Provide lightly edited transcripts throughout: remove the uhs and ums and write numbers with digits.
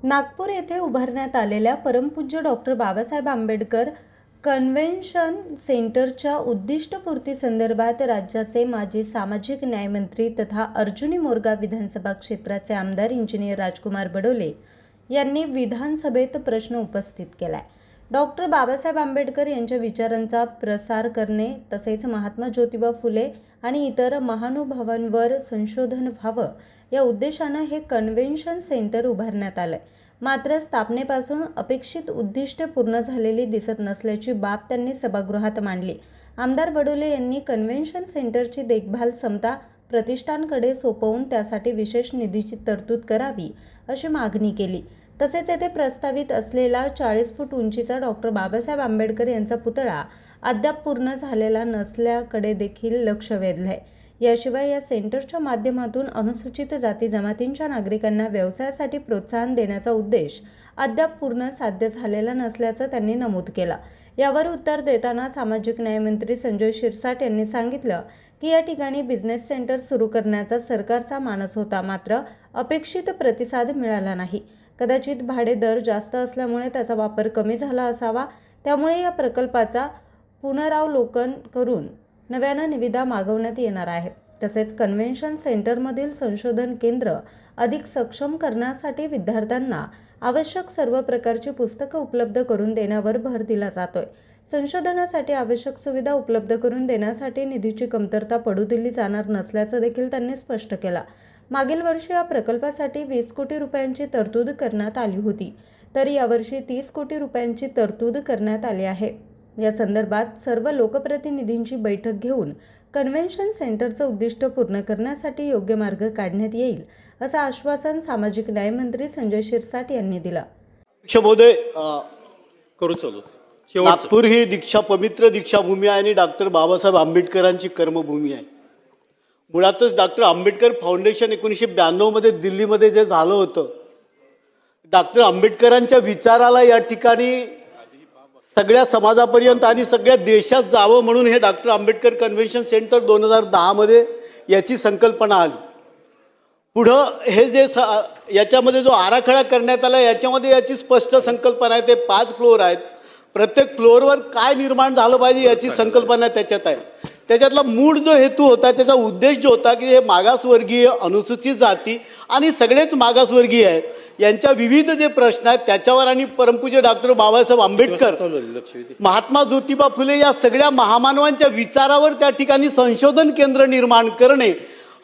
नागपूर येथे उभारण्यात आलेल्या परमपूज्य डॉक्टर बाबासाहेब आंबेडकर कन्व्हेन्शन सेंटरच्या उद्दिष्टपूर्तीसंदर्भात राज्याचे माजी सामाजिक न्यायमंत्री तथा अर्जुनी मोरगाव विधानसभा क्षेत्राचे आमदार इंजिनियर राजकुमार बडोले यांनी विधानसभेत प्रश्न उपस्थित केलाय। डॉक्टर बाबासाहेब आंबेडकर यांच्या विचारांचा प्रसार करणे तसेच महात्मा ज्योतिबा फुले आणि इतर महानुभावांवर संशोधन व्हावं या उद्देशानं हे कन्व्हेन्शन सेंटर उभारण्यात आलंय। मात्र स्थापनेपासून अपेक्षित उद्दिष्टे पूर्ण झालेली दिसत नसल्याची बाब त्यांनी सभागृहात मांडली। आमदार बडोले यांनी कन्व्हेन्शन सेंटरची देखभाल समता प्रतिष्ठानकडे सोपवून त्यासाठी विशेष निधीची तरतूद करावी अशी मागणी केली। तसेच येथे प्रस्तावित असलेला 40 फूट उंचीचा डॉक्टर बाबासाहेब आंबेडकर यांचा पुतळा अद्याप पूर्ण झालेला नसल्याकडे देखील लक्ष वेधलंय। याशिवाय या सेंटरच्या माध्यमातून अनुसूचित जाती जमातींच्या नागरिकांना व्यवसायासाठी प्रोत्साहन देण्याचा उद्देश अद्याप पूर्ण साध्य झालेला नसल्याचं त्यांनी नमूद केलं। यावर उत्तर देताना सामाजिक न्यायमंत्री संजय शिरसाट यांनी सांगितलं की या ठिकाणी बिझनेस सेंटर सुरू करण्याचा सरकारचा मानस होता, मात्र अपेक्षित प्रतिसाद मिळाला नाही। कदाचित भाडे दर जास्त असल्यामुळे त्याचा वापर कमी झाला असावा, त्यामुळे या प्रकल्पाचा पुनरावलोकन करून नव्यानं निविदा मागवण्यात येणार आहे। तसेच कन्व्हेन्शन सेंटरमधील संशोधन केंद्र अधिक सक्षम करण्यासाठी विद्यार्थ्यांना आवश्यक सर्व प्रकारची पुस्तकं उपलब्ध करून देण्यावर भर दिला जातोय। संशोधनासाठी आवश्यक सुविधा उपलब्ध करून देण्यासाठी निधीची कमतरता पडू दिली जाणार नसल्याचं देखील त्यांनी स्पष्ट केलं। मागील वर्षी या प्रकल्पासाठी 20 कोटी रुपयांची तरतूद करण्यात आली होती, तर यावर्षी 30 कोटी रुपयांची तरतूद करण्यात आली आहे। या संदर्भात सर्व लोकप्रतिनिधींची बैठक घेऊन कन्व्हेन्शन सेंटरचं उद्दिष्ट पूर्ण करण्यासाठी योग्य मार्ग काढण्यात येईल असं आश्वासन सामाजिक न्यायमंत्री संजय शिरसाट यांनी दिलं। नागपूर ही पवित्र दीक्षाभूमी आहे आणि डॉक्टर बाबासाहेब आंबेडकरांची कर्मभूमी आहे। मुळातच डॉक्टर आंबेडकर फाउंडेशन 1992 मध्ये दिल्लीमध्ये जे झालं होतं, डॉक्टर आंबेडकरांच्या विचाराला या ठिकाणी सगळ्या समाजापर्यंत आणि सगळ्या देशात जावं म्हणून हे डॉक्टर आंबेडकर कन्व्हेन्शन सेंटर 2010 मध्ये याची संकल्पना आली। पुढं हे जे याच्यामध्ये जो आराखडा करण्यात आला याच्यामध्ये याची स्पष्ट संकल्पना आहे। ते 5 फ्लोअर आहेत, प्रत्येक फ्लोअरवर काय निर्माण झालं पाहिजे याची संकल्पना त्याच्यात आहे। त्याच्यातला मूळ जो हेतू होता, त्याचा उद्देश जो होता की हे मागासवर्गीय, अनुसूचित जाती आणि सगळेच मागासवर्गीय आहेत यांच्या विविध जे प्रश्न आहेत त्याच्यावर आणि परमपूज्य डॉक्टर बाबासाहेब आंबेडकर, महात्मा ज्योतिबा फुले या सगळ्या महामानवांच्या विचारावर त्या ठिकाणी संशोधन केंद्र निर्माण करणे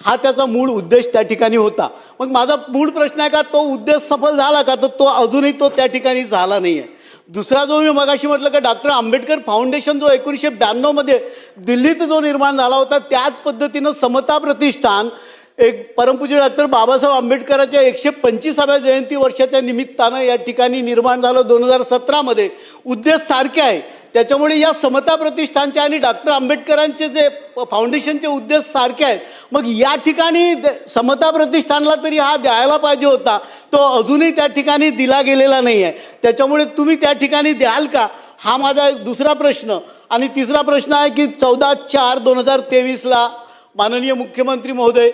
हा त्याचा मूळ उद्देश त्या ठठिकाणी होता। मग माझा मूळ प्रश्न आहे का तो उद्देश सफल झाला का? तर तो अजूनही त्या ठिकाणी झाला नाही आहे। दुसरा जो मी मगाशी म्हटलं की डॉक्टर आंबेडकर फाउंडेशन जो 1992 मध्ये दिल्लीत जो निर्माण झाला होता, त्याच पद्धतीनं समता प्रतिष्ठान एक परमपूज्य डॉक्टर बाबासाहेब आंबेडकरांच्या 125व्या जयंती वर्षाच्या निमित्तानं या ठिकाणी निर्माण झालं 2017 मध्ये। उद्देश सारखे आहे, त्याच्यामुळे या समता प्रतिष्ठानचे आणि डॉक्टर आंबेडकरांचे जे फाउंडेशनचे उद्देश सारखे आहेत। मग या ठिकाणी समता प्रतिष्ठानला तरी हा द्यायला पाहिजे होता, तो अजूनही त्या ठिकाणी दिला गेलेला नाही आहे। त्याच्यामुळे तुम्ही त्या ठिकाणी द्याल का, हा माझा एक दुसरा प्रश्न। आणि तिसरा प्रश्न आहे की 14/4/2023 माननीय मुख्यमंत्री महोदय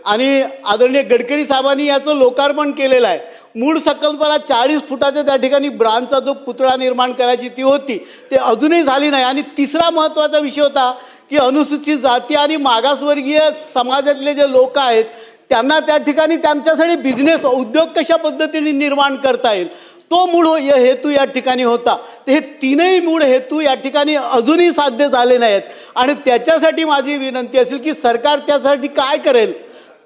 आणि आदरणीय गडकरी साहेबांनी याचं लोकार्पण केलेलं आहे। मूळ संकल्पना 40 फुटाच्या त्या ठिकाणी ब्रांचचा जो पुतळा निर्माण करायची ती होती, ते अजूनही झाली नाही। आणि तिसरा महत्त्वाचा विषय होता की अनुसूचित जाती आणि मागासवर्गीय समाजातले जे लोक आहेत त्यांना त्या ठिकाणी त्यांच्यासाठी बिझनेस, उद्योग कशा पद्धतीने निर्माण करता येईल, तो मूळ हेतू या ठिकाणी होता। हे तीनही मूळ हेतू या ठिकाणी अजूनही साध्य झाले नाहीत आणि त्याच्यासाठी माझी विनंती असेल की सरकार त्यासाठी काय करेल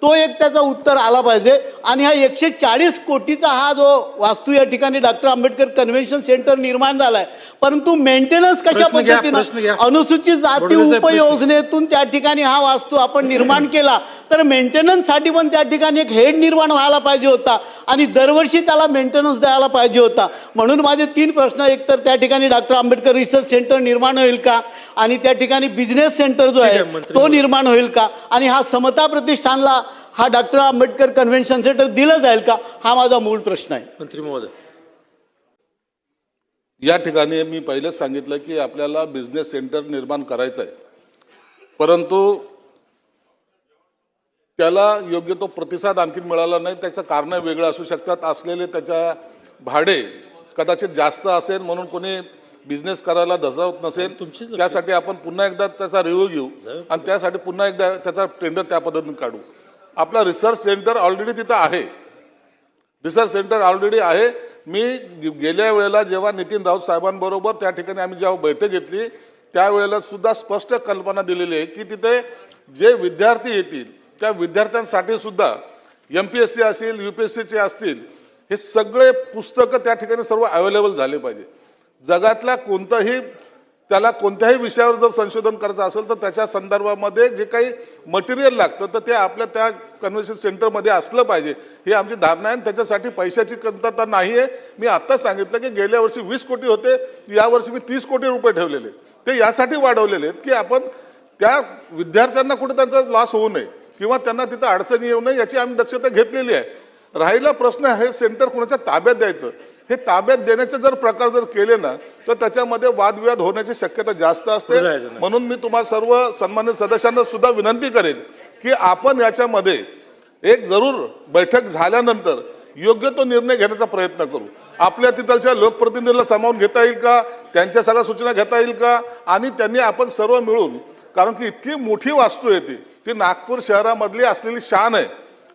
तो एक त्याचा उत्तर आला पाहिजे। आणि हा 140 कोटीचा हा जो वास्तू या ठिकाणी डॉक्टर आंबेडकर कन्व्हेन्शन सेंटर निर्माण झालाय, परंतु मेंटेनन्स कशा पद्धतीने अनुसूचित जाती उपयोजनेतून त्या ठिकाणी हा वास्तू आपण निर्माण केला, तर मेंटेनन्स साठी पण त्या ठिकाणी एक हेड निर्माण व्हायला पाहिजे होता आणि दरवर्षी त्याला मेंटेनन्स द्यायला पाहिजे होता। म्हणून माझे 3 प्रश्न, एक तर त्या ठिकाणी डॉक्टर आंबेडकर रिसर्च सेंटर निर्माण होईल का, आणि त्या ठिकाणी बिझनेस सेंटर जो आहे तो निर्माण होईल का, आणि हा समता प्रतिष्ठानला हा डॉक्टर आंबेडकर कन्व्हेन्शन सेंटर दिलं जाईल का, हा माझा मूळ प्रश्न आहे। मंत्री महोदय, या ठिकाणी मी पहिलेच सांगितलं की आपल्याला बिझनेस सेंटर निर्माण करायचं आहे, परंतु त्याला योग्य तो प्रतिसाद आणखीन मिळाला नाही. त्याचं कारण वेगळं असू शकतात. असलेले त्याच्या भाडे कदाचित जास्त असेल म्हणून कोणी बिझनेस करायला धजावत नसेल. त्यासाठी आपण पुन्हा एकदा त्याचा रिव्ह्यू घेऊ आणि त्यासाठी पुन्हा एकदा त्याचा टेंडर त्या पद्धतीने काढू. आपला रिसर्च सेंटर ऑलरेडी तिथं आहे. रिसर्च सेंटर ऑलरेडी आहे. मी गेल्या वेळेला जेव्हा नितीन राऊत साहेबांबरोबर त्या ठिकाणी आम्ही जेव्हा बैठक घेतली त्यावेळेला सुद्धा स्पष्ट कल्पना दिलेली आहे की तिथे जे विद्यार्थी येतील त्या विद्यार्थ्यांसाठी सुद्धा MPSC असेल UPSCचे असतील हे सगळे पुस्तकं त्या ठिकाणी सर्व अवेलेबल झाले पाहिजे. जगातल्या त्याला कोणत्याही विषयावर जर संशोधन करायचं असेल तर त्याच्या संदर्भामध्ये जे काही मटेरियल लागतं तर ते आपल्या त्या कन्व्हेन्शन सेंटरमध्ये असलं पाहिजे ही आमची धारणा आहे. त्याच्यासाठी पैशाची कमतरता नाही आहे. मी आत्ताच सांगितलं की गेल्या वर्षी 20 कोटी होते, यावर्षी मी 30 कोटी रुपये ठेवलेले. ते यासाठी वाढवलेले आहेत की आपण त्या विद्यार्थ्यांना कुठे त्यांचा लॉस होऊ नये किंवा त्यांना तिथं अडचणी येऊ नये याची आम्ही दक्षता घेतलेली आहे. राहिला प्रश्न हे सेंटर कुणाच्या ताब्यात द्यायचं. हे ताब्यात देण्याचे जर प्रकार जर केले ना तर त्याच्यामध्ये वादविवाद होण्याची शक्यता जास्त असते. म्हणून मी तुम्हाला सर्व सन्मान्य सदस्यांना सुद्धा विनंती करेन की आपण याच्यामध्ये एक जरूर बैठक झाल्यानंतर योग्य तो निर्णय घेण्याचा प्रयत्न करू. आपल्या तिथलच्या लोकप्रतिनिधीला सामावून घेता येईल का, त्यांच्या सगळ्या सूचना घेता येईल का आणि त्यांनी आपण सर्व मिळून, कारण की इतकी मोठी वास्तू आहे ती नागपूर शहरामधली असलेली शान आहे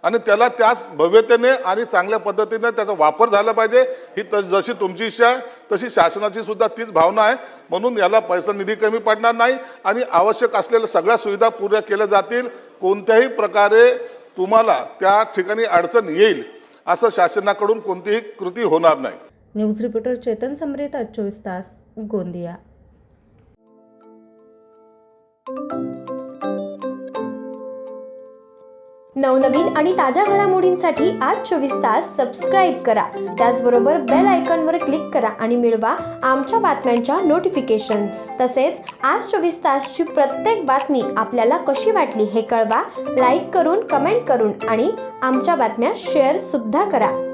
आणि त्याला त्याच भव्यतेने आणि चांगल्या पद्धतीने त्याचा वापर झाला पाहिजे. ही जशी तुमची इच्छा आहे तशी शासनाची सुद्धा तीच भावना आहे. म्हणून याला पैसा निधी कमी पडणार नाही आणि आवश्यक असलेल्या सगळ्या सुविधा पूर्ण केल्या जातील. कोणत्याही प्रकारे तुम्हाला त्या ठिकाणी अडचण येईल असं शासनाकडून कोणतीही कृती होणार नाही. न्यूज रिपोर्टर चेतन समरेत, आज 24 तास, गोंदिया. नवनवीन आणि ताज्या घडामोडींसाठी आज 24 तास सबस्क्राईब करा. त्याचबरोबर बेल आयकॉनवर क्लिक करा आणि मिळवा आमच्या बातम्यांच्या नोटिफिकेशन्स. तसेच आज 24 तासची प्रत्येक बातमी आपल्याला कशी वाटली हे कळवा. लाईक करून, कमेंट करून आणि आमच्या बातम्या शेअर सुद्धा करा.